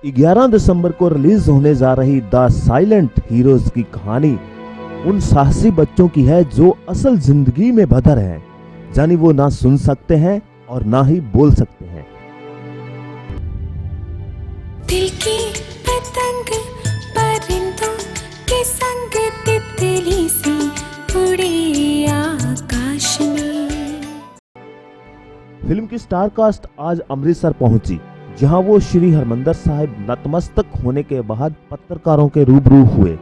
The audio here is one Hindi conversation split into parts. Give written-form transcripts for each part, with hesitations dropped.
11 दिसंबर को रिलीज होने जा रही द साइलेंट हीरोज की कहानी उन साहसी बच्चों की है जो असल जिंदगी में बदर हैं, यानी वो ना सुन सकते हैं और ना ही बोल सकते हैं। दिल की पतंग परिंदों के संग तितली सी उड़े आकाश में। फिल्म की स्टार कास्ट आज अमृतसर पहुंची, जहां वो श्री हरमंदिर साहिब नतमस्तक होने के बाद पत्रकारों के रूबरू हुए।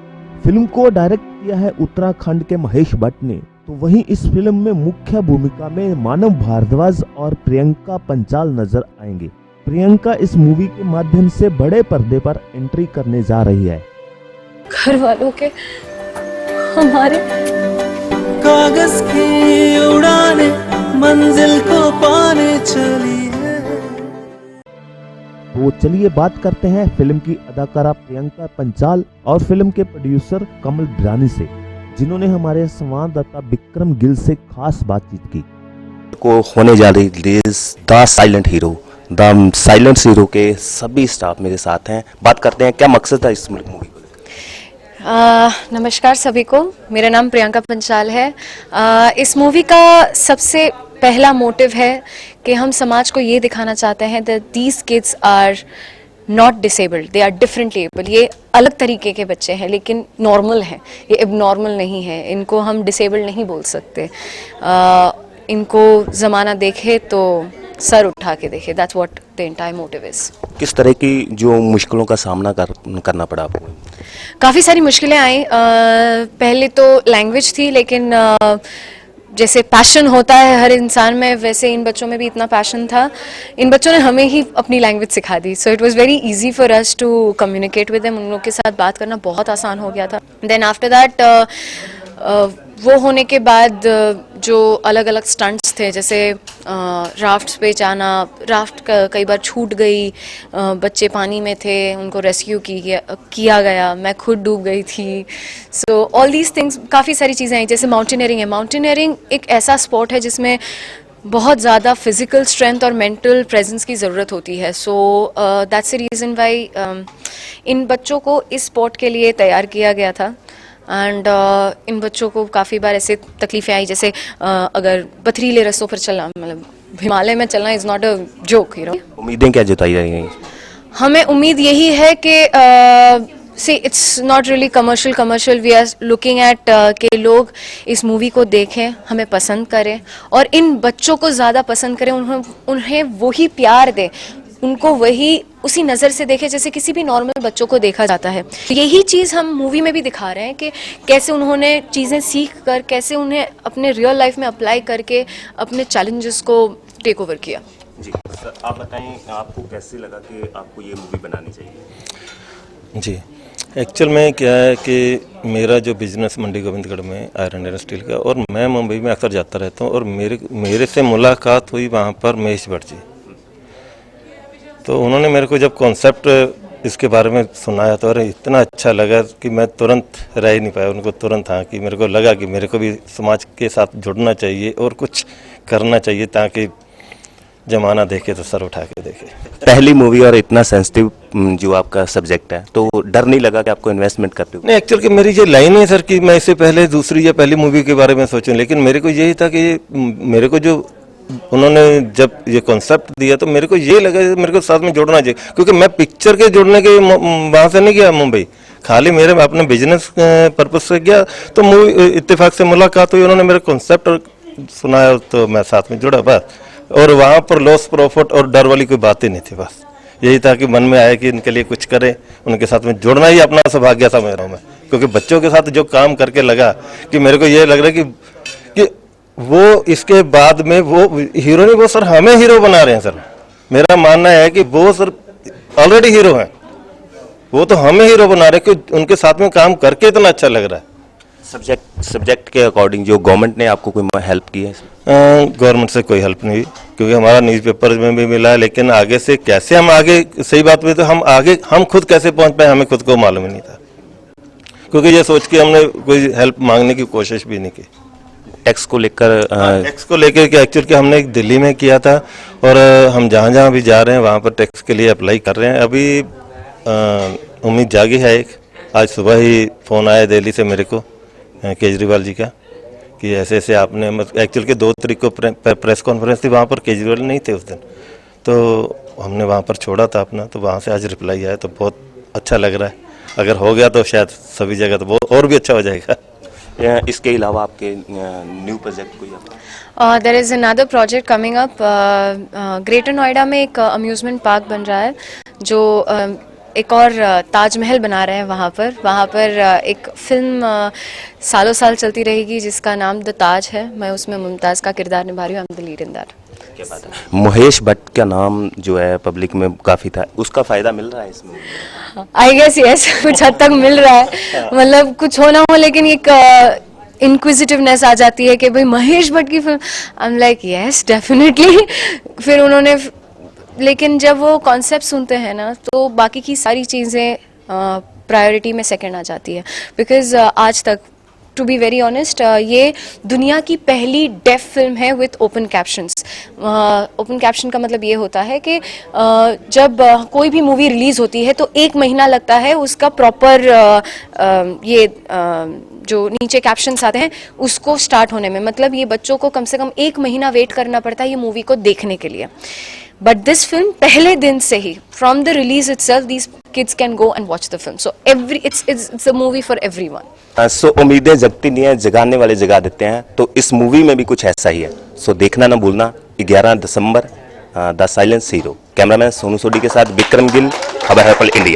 फिल्म को डायरेक्ट किया है उत्तराखंड के महेश भट्ट ने, तो वहीं इस फिल्म में मुख्य भूमिका में मानव भारद्वाज और प्रियंका पंचाल नजर आएंगे। प्रियंका इस मूवी के माध्यम से बड़े पर्दे पर एंट्री करने जा रही है। घर वालों के हमारे कागज की उड़ाने मंजिल को पाने चली है। तो चलिए बात करते हैं फिल्म की अदाकारा प्रियंका पंचाल और फिल्म के प्रोड्यूसर कमल बिरानी से, जिन्होंने हमारे संवाददाता विक्रम गिल से खास बातचीत की। को होने जा रही रिलीज द साइलेंट हीरो के सभी स्टाफ मेरे साथ हैं। बात करते हैं क्या मकसद था इस मूवी को। नमस्कार सभी को, मेरा नाम प्रियंका पंचाल है। इस मूवी का सबसे पहला मोटिव है कि हम समाज को ये दिखाना चाहते हैं that these kids are not disabled, they are differently able. ये अलग तरीके के बच्चे हैं लेकिन नॉर्मल हैं, ये एबनॉर्मल नहीं है। इनको हम डिसेबल्ड नहीं बोल सकते। इनको ज़माना देखे तो सर उठा के देखे, that's what the entire motive is. किस तरह की जो मुश्किलों का सामना करना पड़ा आपको? काफ़ी सारी मुश्किलें आई। पहले तो लैंग्वेज थी, लेकिन जैसे पैशन होता है हर इंसान में, वैसे इन बच्चों में भी इतना पैशन था। इन बच्चों ने हमें ही अपनी लैंग्वेज सिखा दी, so it was very easy for us to communicate with them. उन लोग के साथ बात करना बहुत आसान हो गया था। देन आफ्टर दैट वो होने के बाद जो अलग अलग स्टंट्स थे, जैसे राफ्ट पे जाना, राफ्ट कई बार छूट गई, बच्चे पानी में थे, उनको रेस्क्यू किया गया, मैं खुद डूब गई थी। सो ऑल दीज थिंग्स, काफ़ी सारी चीज़ें आई। जैसे माउंटेनियरिंग है। माउंटेनियरिंग एक ऐसा स्पोर्ट है जिसमें बहुत ज़्यादा फिजिकल स्ट्रेंथ और मेंटल प्रेजेंस की ज़रूरत होती है। So that's the reason why इन बच्चों को इस स्पोर्ट के लिए तैयार किया गया था। एंड इन बच्चों को काफ़ी बार ऐसे तकलीफ़ें आई, जैसे अगर पथरीले रस्तों पर चलना, मतलब हिमालय में चलना is not a joke, you know. उम्मीदें क्या जताई रही हैं? हमें उम्मीद यही है कि see it's not really commercial, we are looking at कि लोग इस मूवी को देखें, हमें पसंद करें और इन बच्चों को ज़्यादा पसंद करें, उन्हें वही प्यार दें, उनको वही उसी नज़र से देखें जैसे किसी भी नॉर्मल बच्चों को देखा जाता है। यही चीज़ हम मूवी में भी दिखा रहे हैं कि कैसे उन्होंने चीज़ें सीख कर, कैसे उन्हें अपने रियल लाइफ में अप्लाई करके अपने चैलेंजेस को टेक ओवर किया। जी सर, आप बताएं आपको कैसे लगा कि आपको ये मूवी बनानी चाहिए? जी, एक्चुअल में क्या है कि मेरा जो बिजनेस मंडी गोविंदगढ़ में आयरन एंड स्टील का, और मैं मुंबई में अक्सर जाता रहता हूँ, और मेरे से मुलाकात हुई वहाँ पर महेश भट्ट जी। तो उन्होंने मेरे को जब कॉन्सेप्ट इसके बारे में सुनाया तो अरे इतना अच्छा लगा कि मैं तुरंत रह ही नहीं पाया। उनको तुरंत हाँ कि मेरे को लगा कि मेरे को भी समाज के साथ जुड़ना चाहिए और कुछ करना चाहिए ताकि जमाना देखे तो सर उठा के देखे। पहली मूवी और इतना सेंसिटिव जो आपका सब्जेक्ट है, तो डर नहीं लगा कि आपको इन्वेस्टमेंट करते हो? नहीं, एक्चुअल कि मेरी ये लाइन है सर कि मैं इससे पहले दूसरी या पहली मूवी के बारे में सोचूं, लेकिन मेरे को यही था कि मेरे को जो उन्होंने जब ये कॉन्सेप्ट दिया तो मेरे को ये लगा मेरे को साथ में जोड़ना चाहिए, क्योंकि मैं पिक्चर के जोड़ने के वहाँ से नहीं गया मुंबई, खाली मेरे अपने बिजनेस पर्पज से गया। तो मूवी इत्तेफाक से मुलाकात हुई, उन्होंने मेरा कॉन्सेप्ट और सुनाया तो मैं साथ में जुड़ा बस। और वहाँ पर लॉस प्रॉफिट और डर वाली कोई बात ही नहीं थी, बस यही था कि मन में आया कि इनके लिए कुछ करें, उनके साथ में जुड़ना ही अपना सौभाग्य था मेरा में। क्योंकि बच्चों के साथ जो काम करके लगा कि मेरे को ये लग रहा है कि वो इसके बाद में वो हीरो नहीं, वो सर हमें हीरो बना रहे हैं। सर मेरा मानना है कि वो सर ऑलरेडी हीरो हैं, वो तो हमें हीरो बना रहे हैं कि उनके साथ में काम करके इतना अच्छा लग रहा है। सब्जेक्ट के अकॉर्डिंग जो गवर्नमेंट ने आपको कोई हेल्प की है? गवर्नमेंट से कोई हेल्प नहीं हुई, क्योंकि हमारा न्यूज़पेपर में भी मिला है, लेकिन आगे से कैसे हम आगे, सही बात में तो हम खुद कैसे पहुंच पाए हमें खुद को मालूम ही नहीं था, क्योंकि ये सोच के हमने कोई हेल्प मांगने की कोशिश भी नहीं की। टैक्स को लेकर कि एक्चुअल कि हमने दिल्ली में किया था, और हम जहाँ भी जा रहे हैं वहाँ पर टैक्स के लिए अप्लाई कर रहे हैं। अभी उम्मीद जागी है एक। आज सुबह ही फ़ोन आया दिल्ली से मेरे को केजरीवाल जी का कि ऐसे ऐसे आपने एक्चुअल के 2 तारीख को प्रेस कॉन्फ्रेंस थी, वहाँ पर केजरीवाल नहीं थे उस दिन, तो हमने वहाँ पर छोड़ा था अपना, तो वहाँ से आज रिप्लाई आया, तो बहुत अच्छा लग रहा है। अगर हो गया तो शायद सभी जगह तो बहुत और भी अच्छा हो जाएगा। इसके अलावा आपके न्यू प्रोजेक्ट कोई आपका? There is another project coming up. Greater Noida में एक अम्यूज़मेंट पार्क बन रहा है, जो एक और ताजमहल बना रहे हैं वहाँ पर एक फिल्म सालों साल चलती रहेगी जिसका नाम द ताज है। मैं उसमें मुमताज़ का किरदार निभा रही हूँ। I am the lead in that. क्या बात है। महेश भट्ट का नाम जो है पब्लिक में काफ़ी था, उसका फ़ायदा मिल रहा है इसमें? आई गेस यस, कुछ हद तक मिल रहा है। मतलब कुछ हो ना हो, लेकिन एक इंक्विजिटिवनेस आ जाती है कि भाई महेश भट्ट की film. I am like yes definitely. फिर उन्होंने, लेकिन जब वो कॉन्सेप्ट सुनते हैं ना, तो बाकी की सारी चीज़ें प्रायोरिटी में सेकंड आ जाती है। बिकॉज आज तक, टू बी वेरी ऑनेस्ट, ये दुनिया की पहली डेफ फिल्म है with open captions. Open caption का मतलब ये होता है कि जब कोई भी मूवी रिलीज होती है तो 1 महीना लगता है उसका प्रॉपर जो नीचे कैप्शंस आते हैं उसको स्टार्ट होने में। मतलब ये बच्चों को कम से कम 1 महीना वेट करना पड़ता है ये मूवी को देखने के लिए। बट दिस फिल्म पहले दिन से ही, from the release itself, these kids can go and watch the film. So it's a movie for everyone. So उम्मीदें जगती नहीं है, जगाने वाले जगा देते हैं, तो इस मूवी में भी कुछ ऐसा ही है। सो देखना ना भूलना, 11 दिसंबर, the silence hero. Cameraman Sonu Sodhi के साथ विक्रम गिल, खबर है पल इंडिया।